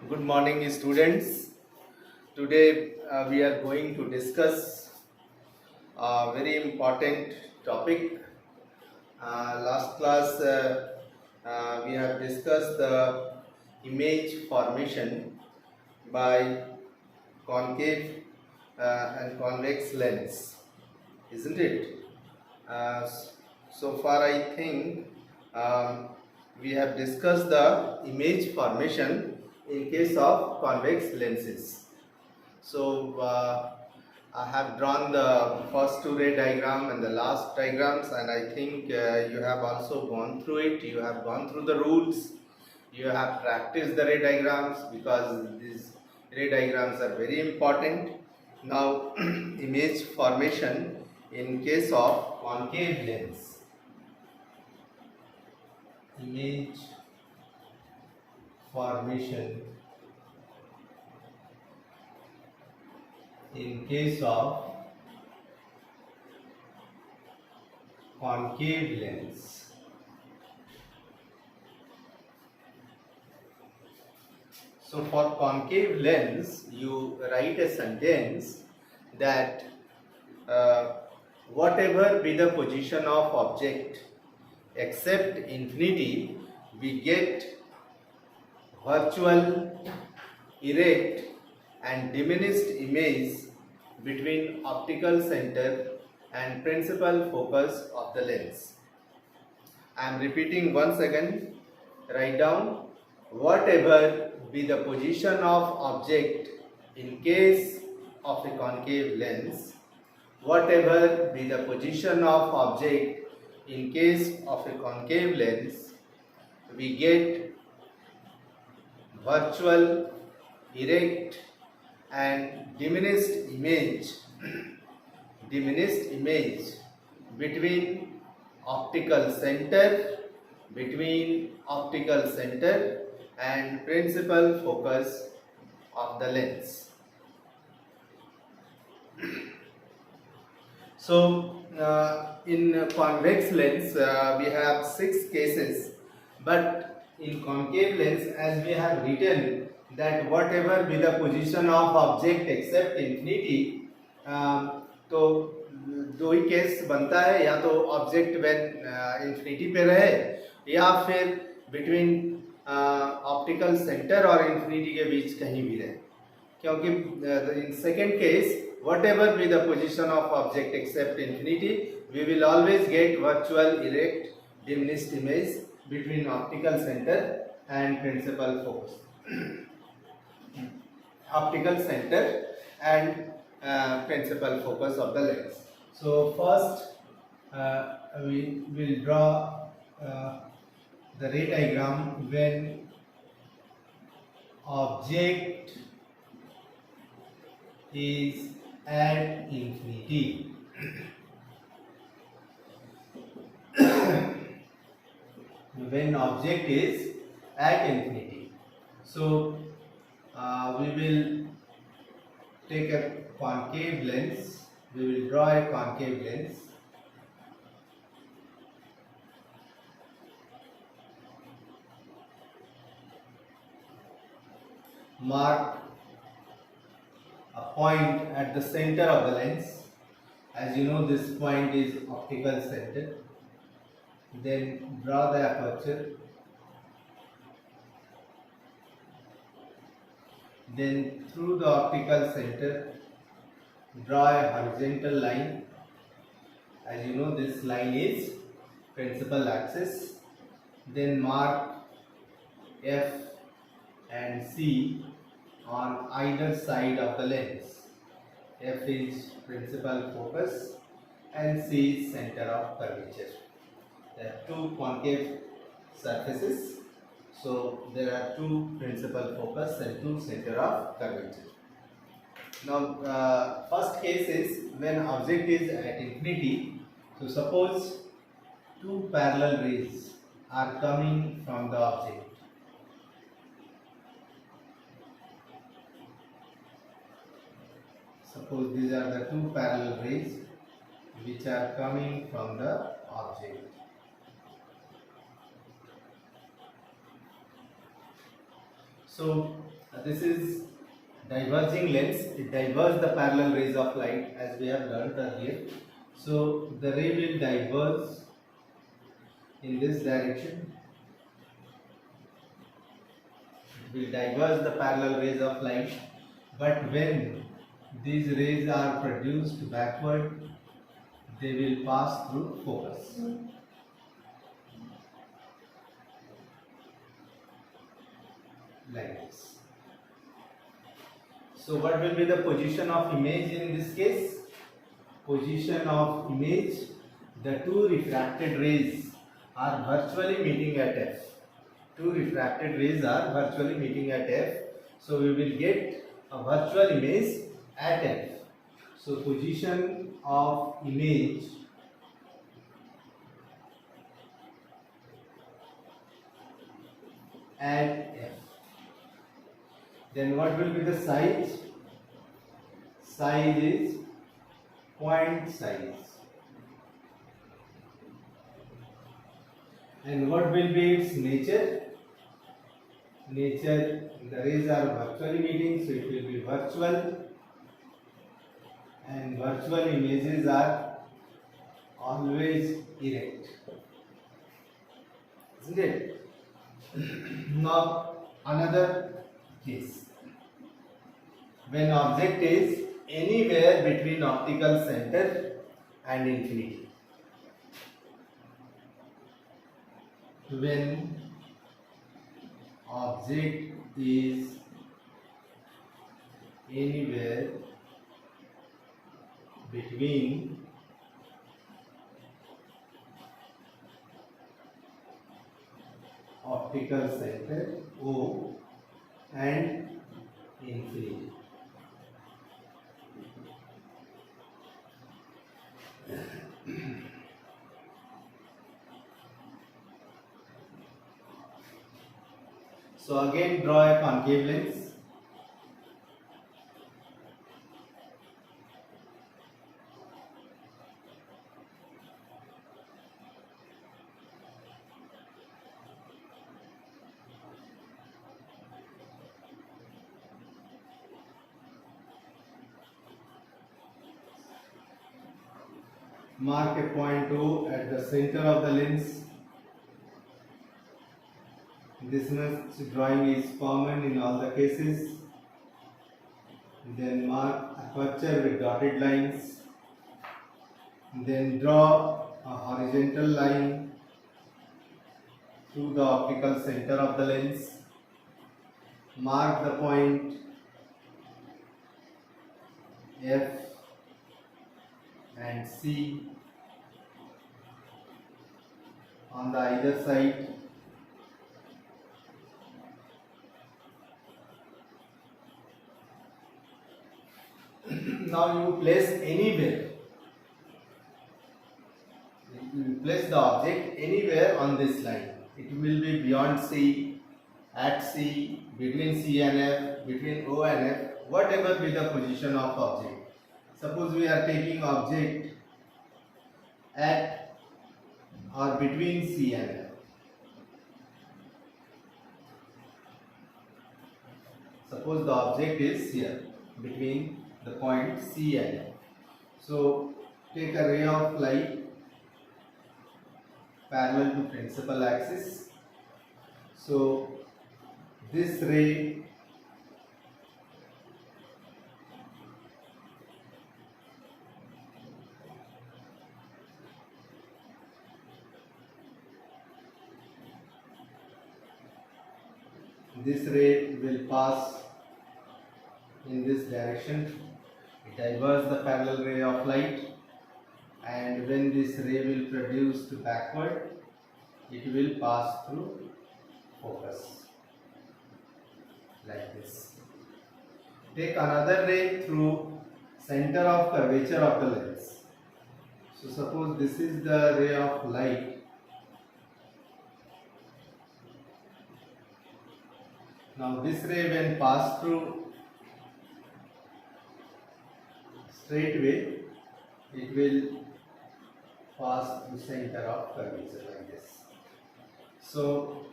Good morning, students. Today we are going to discuss a very important topic. Last class we have discussed the image formation by concave and convex lens, isn't it? Uh, so far, I think um, we have discussed the image formation in case of convex lenses. So I have drawn the first two ray diagram and the last diagrams, and I think you have also gone through it. You have gone through the rules. You have practiced the ray diagrams because these ray diagrams are very important. Now, image formation in case of concave lens. Image formation in case of concave lens. So for concave lens, you write a sentence that whatever be the position of object except infinity, we get virtual, erect and diminished image between optical center and principal focus of the lens. I am repeating once again. Write down, whatever be the position of object in case of a concave lens, whatever be the position of object in case of a concave lens, we get virtual, erect and diminished image between optical center and principal focus of the lens. So in convex lens we have 6 cases, but in concave lens, as we have written that whatever be the position of object except infinity, तो दो ही case बनता है, या तो object when infinity पे रहे या फिर बिटवीन ऑप्टिकल सेंटर और इंफिनिटी के बीच कहीं भी रहे, क्योंकि in second case whatever be the position of object except infinity, we will always get virtual, erect, diminished image between optical center and principal focus. Optical center and principal focus of the lens. So first we will draw the ray diagram when object is at infinity. When object is at infinity. So we will take a concave lens. We will draw a concave lens. Mark a point at the center of the lens. As you know, this point is optical center. Then draw the aperture. Then through the optical center, draw a horizontal line. As you know, this line is principal axis. Then mark F and C on either side of the lens. F is principal focus and C is center of curvature. There are two concave surfaces, so there are two principal focus and two center of curvature. Now first case is when object is at infinity. So suppose two parallel rays are coming from the object. Suppose these are the two parallel rays which are coming from the object. So This is diverging lens. It diverges the parallel rays of light as we have learnt earlier. So the ray will diverge in this direction. It will diverge the parallel rays of light, but when these rays are produced backward, they will pass through focus. Like this. So what will be the position of image in this case? Position of image, the two refracted rays are virtually meeting at F. Two refracted rays are virtually meeting at F. So we will get a virtual image at F. So position of image at F. Then what will be the size? Size is point size. And what will be its nature? Nature, the rays are virtually meeting, so it will be virtual, and virtual images are always erect. Isn't it? Now another case. When object is anywhere between optical center and infinity. When object is anywhere between optical center O and infinity. So again draw a concave lens. Mark a point O at the center of the lens. This much drawing is common in all the cases. Then mark aperture with dotted lines. Then draw a horizontal line through the optical center of the lens. Mark the point F and C on the either side. Now you place anywhere. You place the object anywhere on this line. It will be beyond C, at C, between C and F, between O and F, whatever be the position of object. Suppose we are taking object at or between C and F. Suppose the object is here between the point C and F. So take a ray of light parallel to principal axis. So this ray will pass in this direction. It diverges the parallel ray of light, and when this ray will produce backward, it will pass through focus like this. Take another ray through center of curvature of the lens. So suppose this is the ray of light. Now this ray when pass through straight way, it will pass through center of curvature like this. So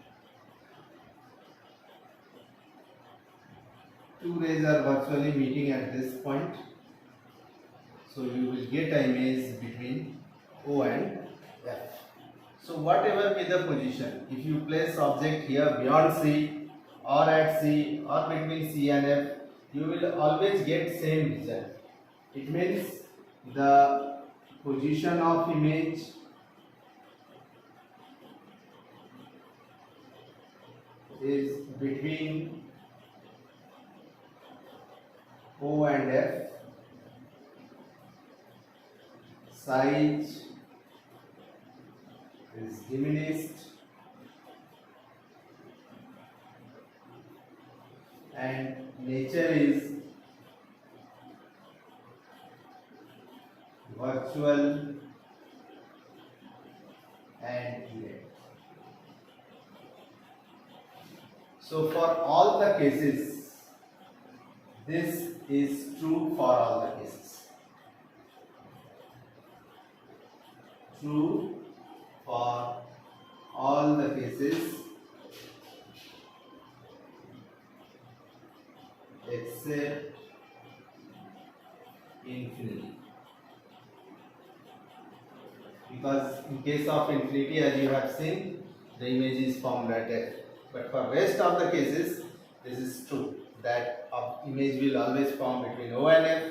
two rays are virtually meeting at this point, so you will get an image between O and F. So whatever be the position, if you place object here beyond C or at C or between C and F, you will always get same result. It means the position of image is between O and F, size is diminished and nature is virtual and erect. So for all the cases, this is true for all the cases. True for all the cases except infinity. Because in case of infinity, as you have seen, the image is formed at F. But for rest of the cases, this is true, that image will always form between O and F,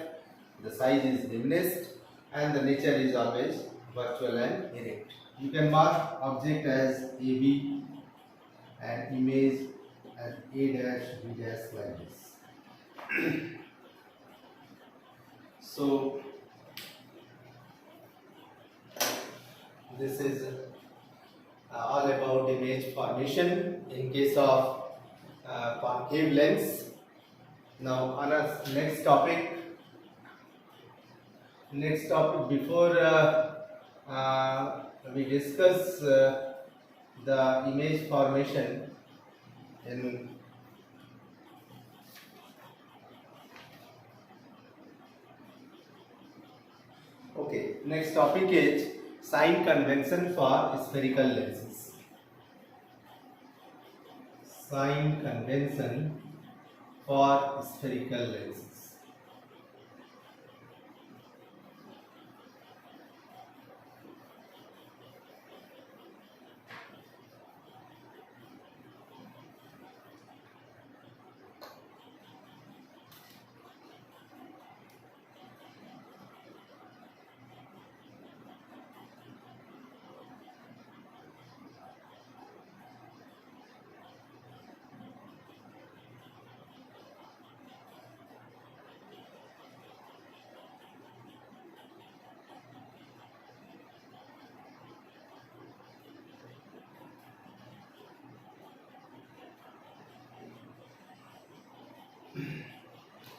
the size is diminished and the nature is always virtual and erect. You can mark object as AB and image as A dash B dash like this. So this is all about image formation in case of concave lens. Now on our next topic before we discuss the image formation in next topic is sign convention for spherical lenses. Sign convention for spherical lenses.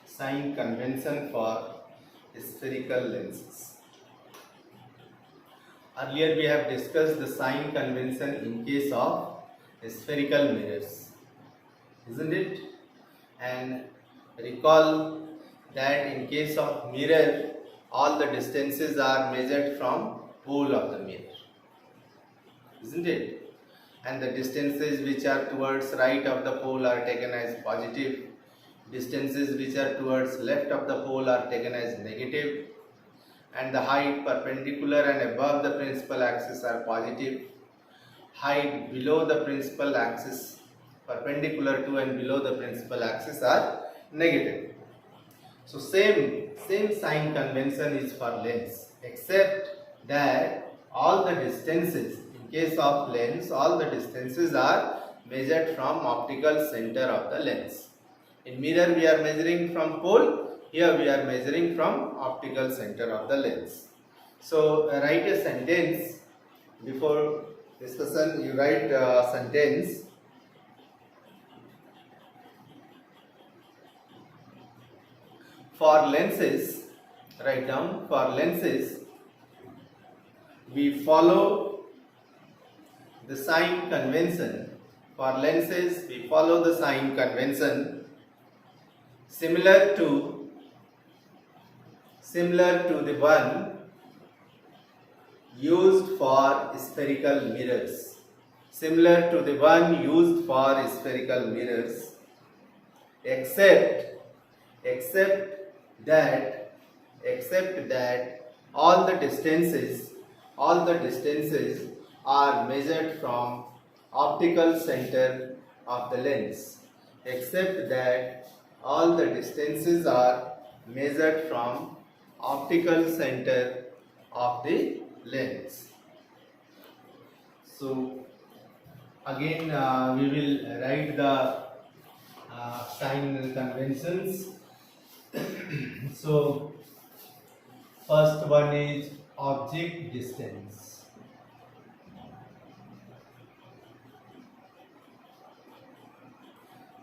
Sign convention for spherical lenses. Earlier we have discussed the sign convention in case of spherical mirrors, isn't it? And recall that in case of mirror, all the distances are measured from pole of the mirror, isn't it? And the distances which are towards right of the pole are taken as positive. Distances which are towards left of the pole are taken as negative, and the height perpendicular and above the principal axis are positive. Height below the principal axis, perpendicular to and below the principal axis are negative. So same sign convention is for lens, except that all the distances, in case of lens, all the distances are measured from optical center of the lens. In mirror we are measuring from pole, here we are measuring from optical center of the lens. So write a sentence. Before discussion you write a sentence. For lenses, write down, for lenses we follow the sign convention. For lenses we follow the sign convention similar to the one used for spherical mirrors. Similar to the one used for spherical mirrors, except except that all the distances are measured from optical center of the lens, except that all the distances are measured from optical center of the lens. So again we will write the sign conventions. So first one is object distance.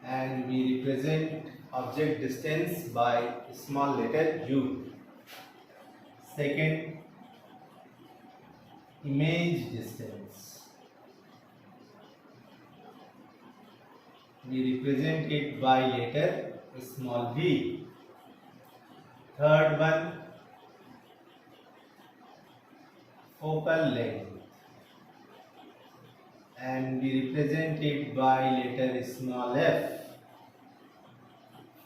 And we represent object distance by small letter u. Second, image distance. We represent it by letter small v. Third one, focal length, and we represent it by letter small f.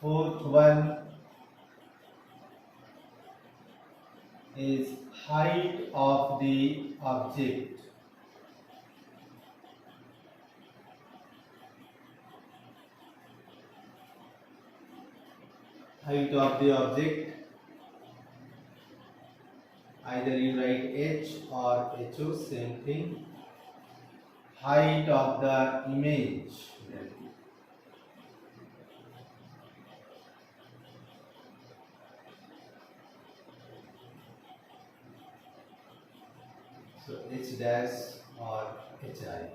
Fourth one is height of the object. Height of the object, either you write h or ho, same thing. Height of the image. So h dash or hi.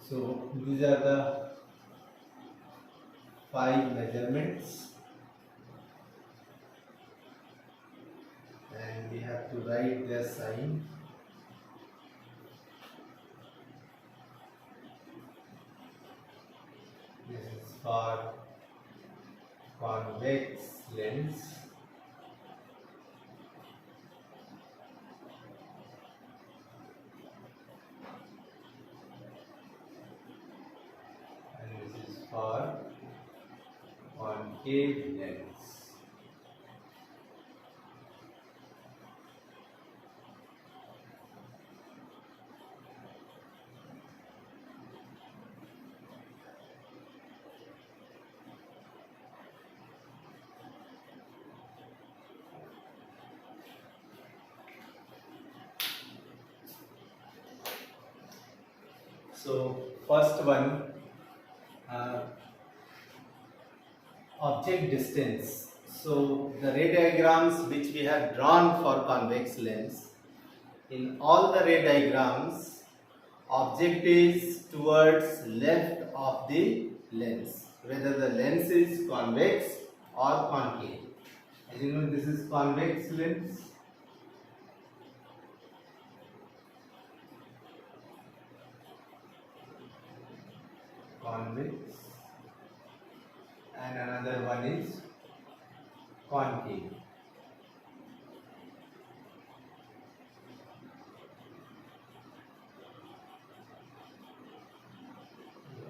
So these are the 5 measurements, and we have to write their sign. This is for convex lens. And this is for concave lens. So first one, object distance. So the ray diagrams which we have drawn for convex lens, in all the ray diagrams, object is towards left of the lens, whether the lens is convex or concave. As you know, this is convex lens. Convex, and another one is concave.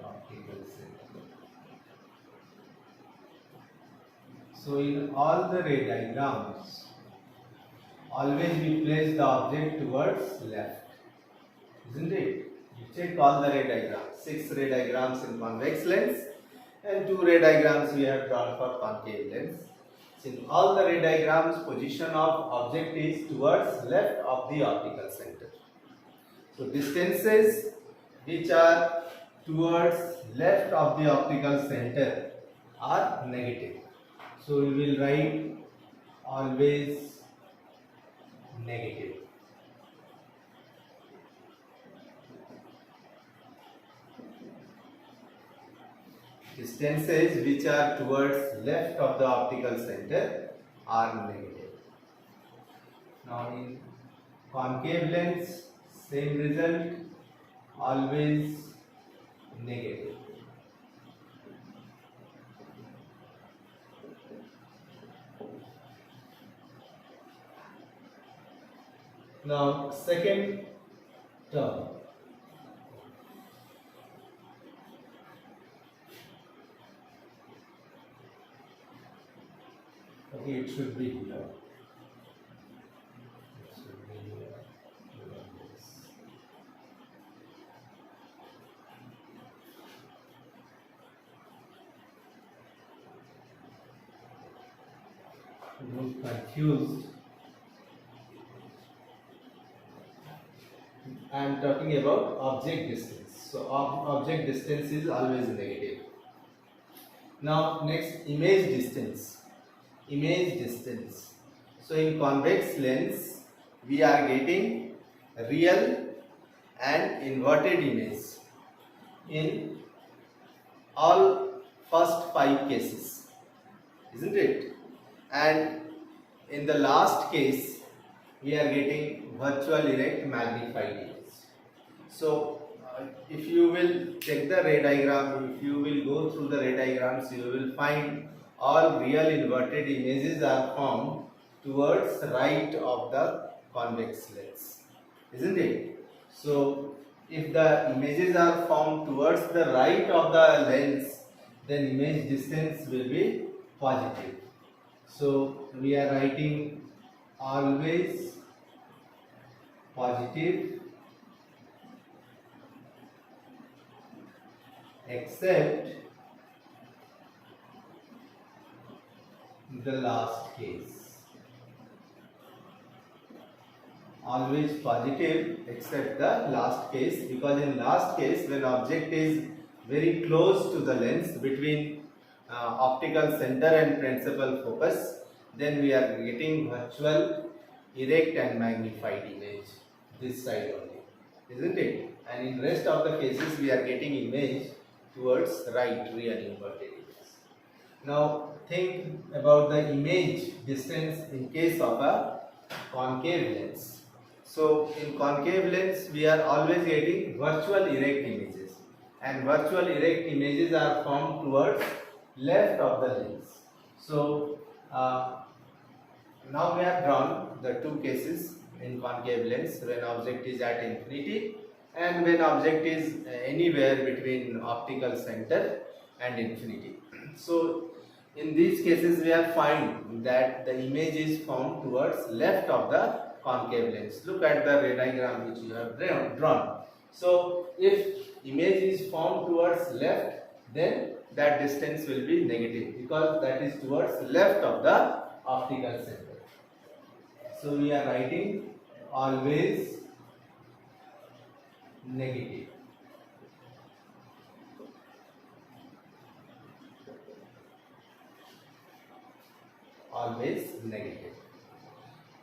Optical center. So in all the ray diagrams, always we place the object towards left, isn't it? You check all the ray diagrams, 6 ray diagrams in convex lens and 2 ray diagrams we have drawn for concave lens. So in all the ray diagrams, position of object is towards left of the optical center. So distances which are towards left of the optical center are negative. So we will write always negative. Distances which are towards left of the optical center are negative. Now in concave lens, same result, always negative. Now second term. Okay, it should be here. It should be here. Don't confused. I am talking about object distance. So object distance is always negative. Now next, image distance. Image distance. So in convex lens we are getting real and inverted image in all first 5 cases, isn't it? And in the last case we are getting virtual erect magnified image. So if you will check the ray diagram, if you will go through the ray diagrams, you will find all real inverted images are formed towards right of the convex lens, isn't it? So if the images are formed towards the right of the lens, then image distance will be positive. So we are writing always positive except the last case. Always positive except the last case, because in last case when object is very close to the lens between optical center and principal focus, then we are getting virtual erect and magnified image this side only, isn't it? And in rest of the cases we are getting image towards right, real inverted image. Now think about the image distance in case of a concave lens. So in concave lens we are always getting virtual erect images, and virtual erect images are formed towards left of the lens. So now we have drawn the 2 cases in concave lens, when object is at infinity and when object is anywhere between optical center and infinity. So in these cases we have find that the image is formed towards left of the concave lens. Look at the ray diagram which you have drawn. So if image is formed towards left, then that distance will be negative, because that is towards left of the optical center. So we are writing always negative. Always negative.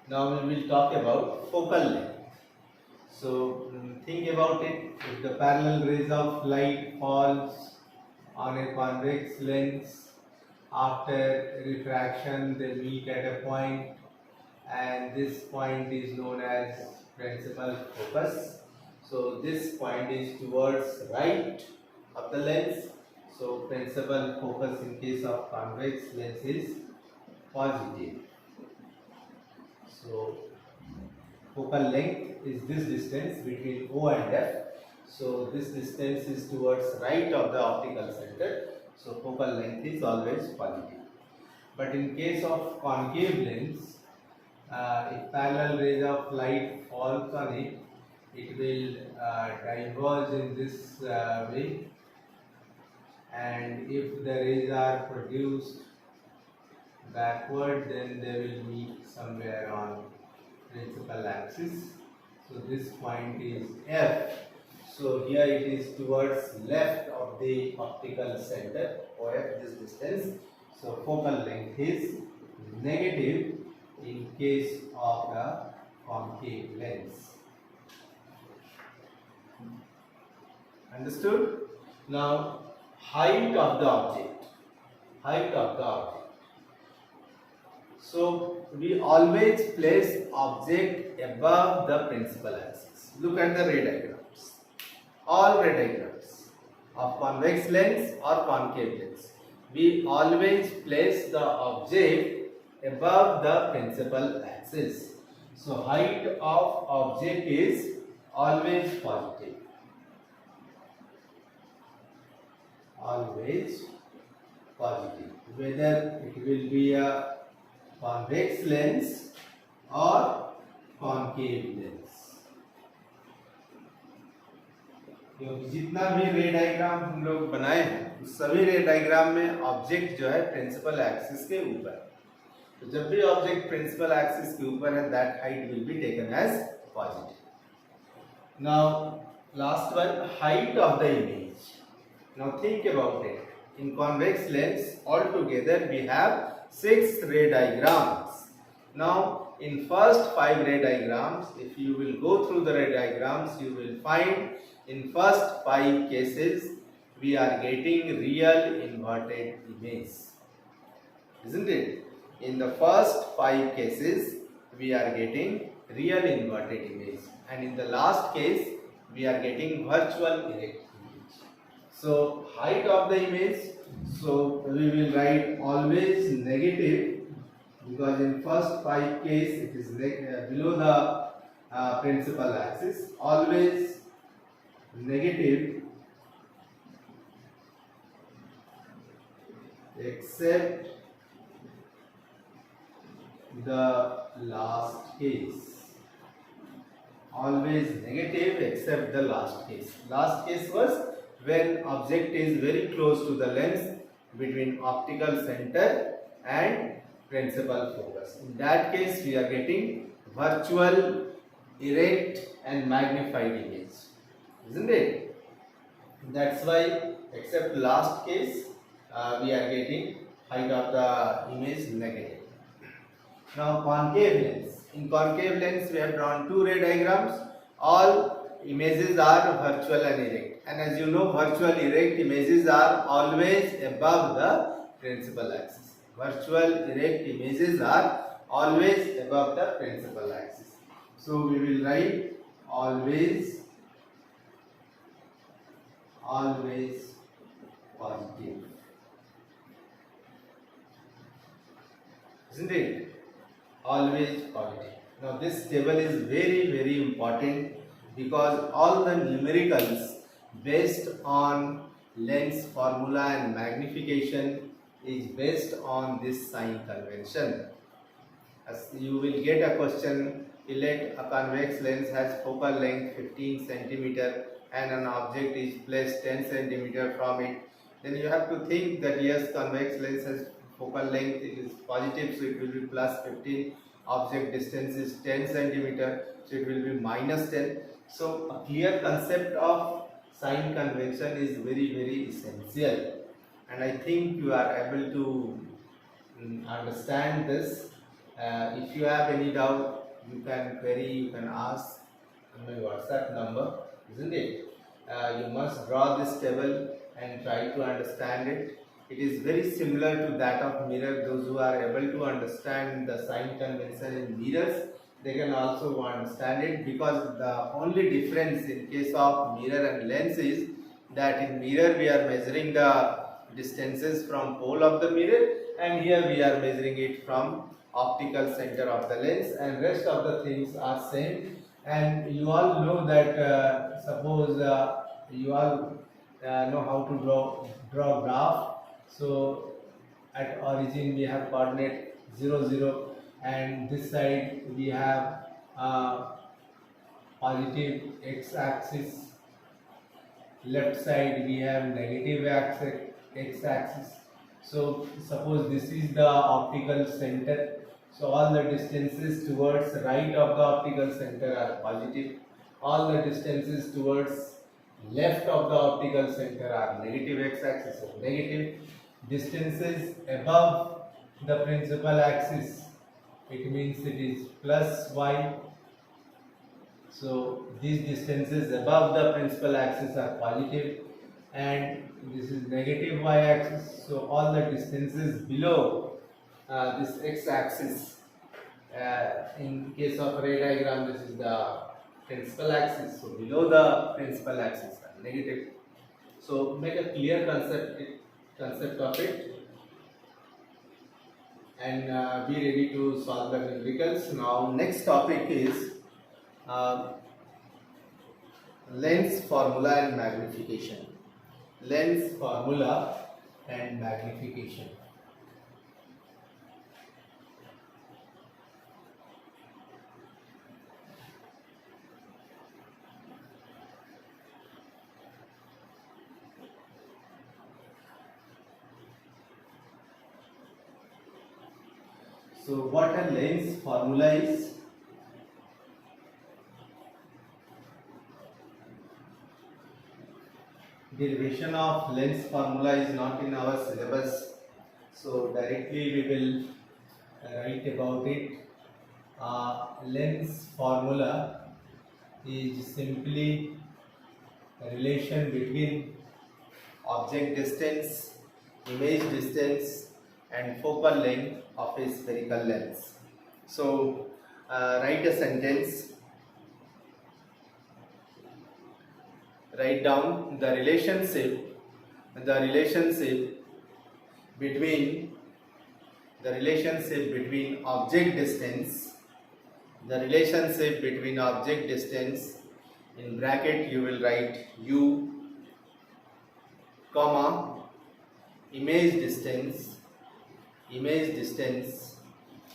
Now we will talk about focal length. So think about it. If the parallel rays of light falls on a convex lens, after refraction they meet at a point, and this point is known as principal focus. So this point is towards right of the lens. So principal focus in case of convex lens is positive. So focal length is this distance between O and F. So this distance is towards right of the optical center. So focal length is always positive. But in case of concave lens, if parallel rays of light falls on it, it will diverge in this way, and if the rays are produced backward, then they will meet somewhere on principal axis. So this point is F. So here it is towards left of the optical center, OF, this distance. So focal length is negative in case of the concave lens. Understood? Now height of the object. Height of the object. So we always place object above the principal axis. Look at the ray diagrams. All ray diagrams of convex lens or concave lens, we always place the object above the principal axis. So height of object is always positive. Always positive. Whether it will be a convex lens और concave lens। क्योंकि जितना भी रे diagram हम लोग बनाए हैं उस सभी रे डायग्राम में ऑब्जेक्ट जो है प्रिंसिपल एक्सिस के ऊपर, तो जब भी ऑब्जेक्ट प्रिंसिपल एक्सिस के ऊपर है that height will be taken as positive. Now last one, height of the image. Now think about it, in convex lens altogether we have 6 ray diagrams. Now in first 5 ray diagrams, if you will go through the ray diagrams, you will find in first 5 cases we are getting real inverted image, isn't it? In the first 5 cases we are getting real inverted image, and in the last case we are getting virtual erect. So height of the image, so we will write always negative, because in first 5 case it is below the principal axis, always negative except the last case. Always negative except the last case. Last case was when object is very close to the lens between optical center and principal focus. In that case we are getting virtual, erect and magnified image, isn't it? That's why except last case we are getting height of the image negative. Now concave lens. In concave lens we have drawn 2 ray diagrams. All images are virtual and erect, and as you know virtual erect images are always above the principal axis. Virtual erect images are always above the principal axis. So we will write always positive, isn't it? Always positive. Now this table is very important, because all the numericals based on lens formula and magnification is based on this sign convention. As you will get a question, let a convex lens has focal length 15 centimeter and an object is placed 10 centimeter from it, then you have to think that yes, convex lens has focal length is positive, so it will be plus 15, object distance is 10 centimeter, so it will be minus 10. So a clear concept of sign convention is very essential, and I think you are able to understand this. If you have any doubt, you can query, you can ask on my WhatsApp number, isn't it? You must draw this table and try to understand it. It is very similar to that of mirror. Those who are able to understand the sign convention in mirrors, they can also understand it, because the only difference in case of mirror and lens is that in mirror we are measuring the distances from pole of the mirror, and here we are measuring it from optical center of the lens, and rest of the things are same. And you all know that suppose you all know how to draw graph. So at origin we have coordinate 0 0, and this side we have positive x-axis, left side we have negative x-axis. So suppose this is the optical center, so all the distances towards right of the optical center are positive, all the distances towards left of the optical center are negative x-axis, so negative. Distances above the principal axis, it means it is plus y. So these distances above the principal axis are positive, and this is negative y-axis. So all the distances below this x-axis, in case of ray diagram, this is the principal axis. So below the principal axis are negative. So make a clear concept of it, and be ready to solve the numericals. Now next topic is lens formula and magnification. Lens formula and magnification. So what a lens formula is? Derivation of lens formula is not in our syllabus, so directly we will write about it. Lens formula is simply a relation between object distance, image distance and focal length of a spherical lens. So write a sentence. Write down the relationship between object distance, in bracket you will write u, comma, image distance,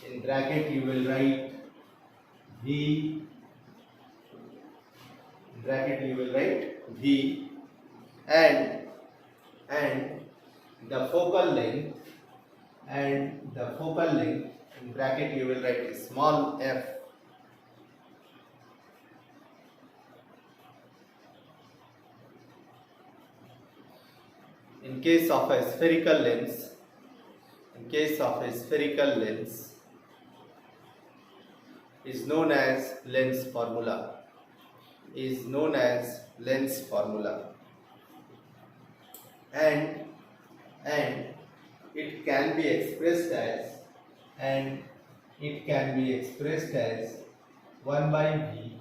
in bracket you will write v, and the focal length, in bracket you will write small f. In case of a spherical lens, is known as lens formula. And it can be expressed as 1 by v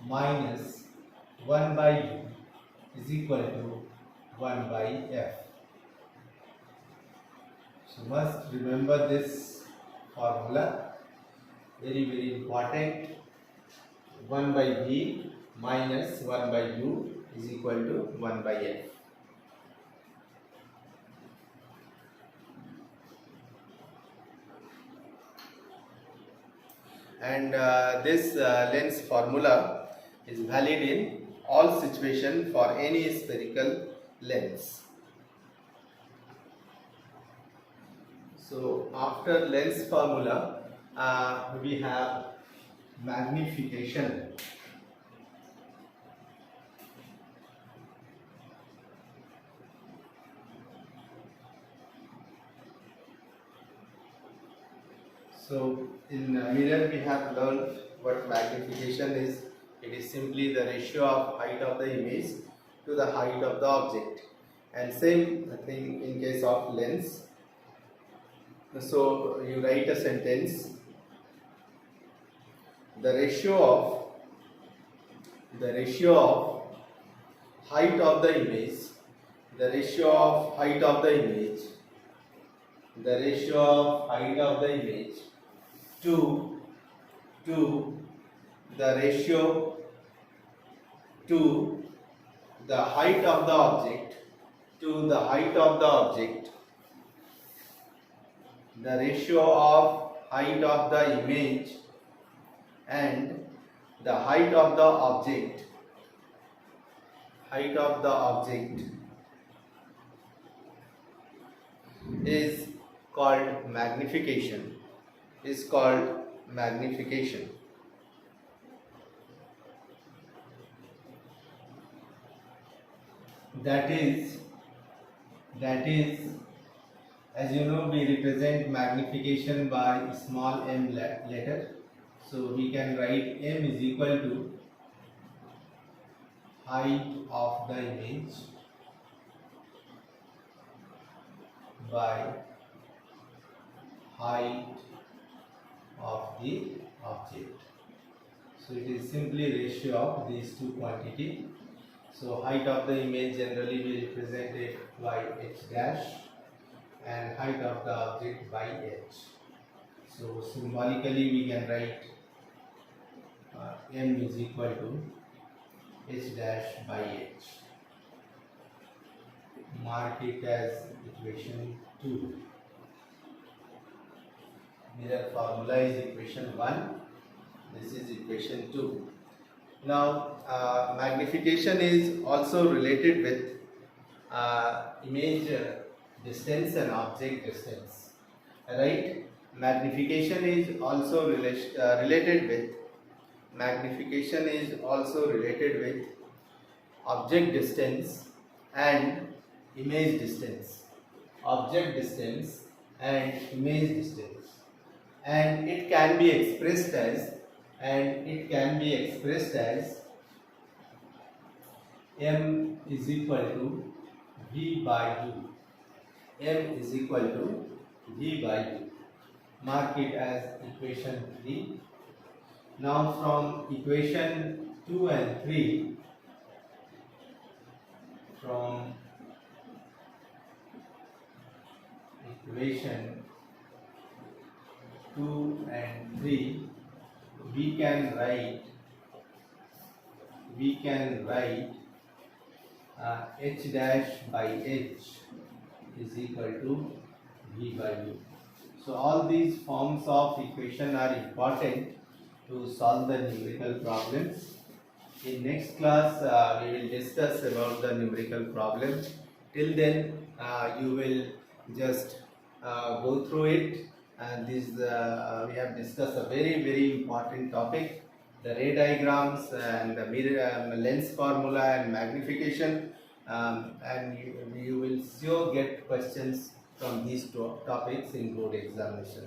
minus 1 by u is equal to 1 by f. So must remember this formula, very important. 1 by v minus 1 by u is equal to 1 by f. And this lens formula is valid in all situations for any spherical lens. So after lens formula we have magnification. So in mirror we have learned what magnification is. It is simply the ratio of height of the image to the height of the object, and same thing in case of lens. So you write a sentence. The ratio of height of the image to the ratio to the height of the object, the ratio of height of the image and the height of the object, is called magnification. That is, as you know, we represent magnification by small m letter. So we can write m is equal to height of the image by height of the object. So it is simply ratio of these two quantities. So height of the image generally we represent it by h dash and height of the object by h. So symbolically we can write m is equal to h dash by h. Mark it as equation 2. Mirror formula is equation 1. This is equation 2. Now magnification is also related with image distance and object distance, right? magnification is also related with object distance and image distance. Object distance and image distance, and it can be expressed as m is equal to v by u. M is equal to v by u. Mark it as equation 3. Now from equation 2 and 3, from equation 2 and 3, we can write h dash by h is equal to v by u. So all these forms of equation are important to solve the numerical problems. In next class, we will discuss about the numerical problem. Till then, you will just go through it. And this we have discussed a very important topic: the ray diagrams and the mirror, lens formula and magnification. And you will sure get questions from these two topics in board examination.